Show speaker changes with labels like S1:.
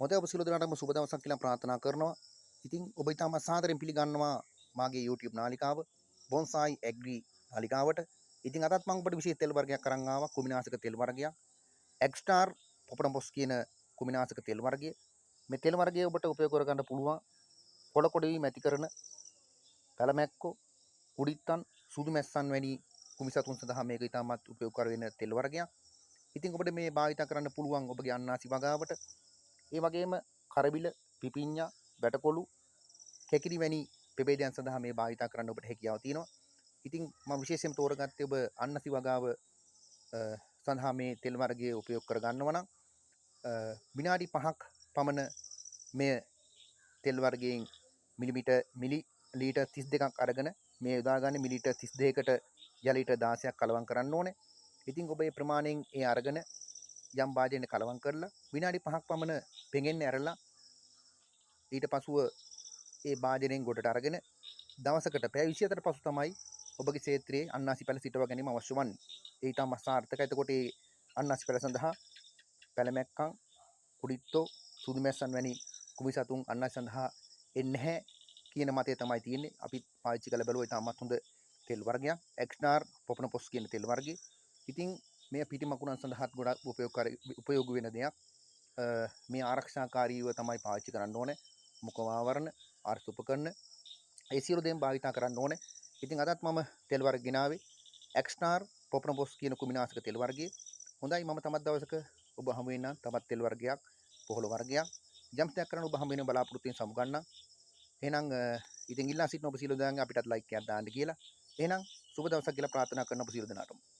S1: හොඳයි ඔබ සියලු දෙනාටම සුබ දවසක් කියලා ප්‍රාර්ථනා කරනවා. ඉතින් ඔබ ඊටම සාදරයෙන් පිළිගන්නවා මාගේ YouTube නාලිකාව බොන්සායි ඇග්‍රි නාලිකාවට. ඉතින් අදත් මම ඔබට විශේෂ තෙල් වර්ගයක් අරන් ආවා. කුමිනාශක තෙල් වර්ගයක්. එක්ස්ටාර් පොපනොපොස් කියන කුමිනාශක තෙල් වර්ගය. මේ තෙල් වර්ගය ඔබට උපයෝග කරගන්න පුළුවන්. කොළ කොඩවි මැති කරන පැලමැක්කෝ, කුඩිත්තන්, සුදු මැස්සන් වැනි කුමිසතුන් සඳහා මේක ඉතාමත් උපයෝගකර වෙන තෙල් වර්ගයක්. ඉතින් ඔබට මේ භාවිත කරන්න පුළුවන් ඔබගේ අන්නාසි වගාවට. ඒ වගේම කරබිල, පිපිඤ්ඤා, බැටකොළු, කැකිරි වැනි ප්‍රභේදයන් සඳහා මේ භාවිත කරන්න ඔබට හැකියාව තියෙනවා. ඉතින් මම විශේෂයෙන් තෝරගත්තේ ඔබ අන්නසි වගාව සඳහා මේ තෙල් වර්ගය උපයෝග කර ගන්නවා නම් විනාඩි 5ක් පමණ මේ තෙල් වර්ගයෙන් මිලි ලීටර් 32ක් අරගෙන මේ යොදාගන්න මිලිලීටර් 32කට ජල ලීටර් 16ක් කලවම් කරන්න ඕනේ. ඉතින් ඔබ මේ ප්‍රමාණයෙන් ඒ අරගෙන යම් වාදනයක කලවම් කරලා විනාඩි 5ක් පමණ පෙඟෙන්න ඇරලා ඊට පසුව ඒ වාදනයෙන් ගොඩට අරගෙන දවසකට පැය 24ට පසු තමයි ඔබගේ ක්ෂේත්‍රයේ අන්නාසි පැල සිටව ගැනීම අවශ්‍ය වන්නේ. ඒ ඉතාම සාර්ථකයි. එතකොට ඒ අන්නාසි පැල සඳහා පැලමැක්කන්, කුඩිත්තෝ, සුදු මැස්සන් වැනි කුමිසතුන් අන්නාසි සඳහා එන්නේ නැහැ කියන මතය තමයි තියෙන්නේ. අපි පාවිච්චි කරලා බලුවා ඉතාමත් හොඳ තෙල් වර්ගයක්. එක්ස්ටාර් පොපනොපොස් කියන තෙල් වර්ගය. ඉතින් මේ පිටි මකුණන් සඳහාත් ගොඩක් උපයෝග වෙන දෙයක්. මේ ආරක්ෂාකාරීව තමයි පාවිච්චි කරන්න ඕනේ. මුඛවාවරණ, ආර්ථ උපකරණ ඒ සියලු දේම භාවිතා කරන්න ඕනේ. ඉතින් අදත් මම තෙල් වර්ග ගෙනාවේ එක්ස්ටාර් පොපනොපොස් කියන කුමිනාශක තෙල් වර්ගය. හොඳයි මම තමත් දවසක ඔබ හමු වෙනවා තවත් තෙල් වර්ගයක්, පොහොළ වර්ගයක්. යම් දෙයක් කරන්න ඔබ හමු වෙන බලාපොරොත්තු වෙන සමුගන්න. එහෙනම් ඉතින් ඉල්ලා සිටින ඔබ සියලු දෙනාගෙන් අපිටත් ලයික් එකක් දාන්න කියලා. එහෙනම් සුබ දවසක් කියලා ප්‍රාර්ථනා කරන ඔබ සියලු දෙනාටම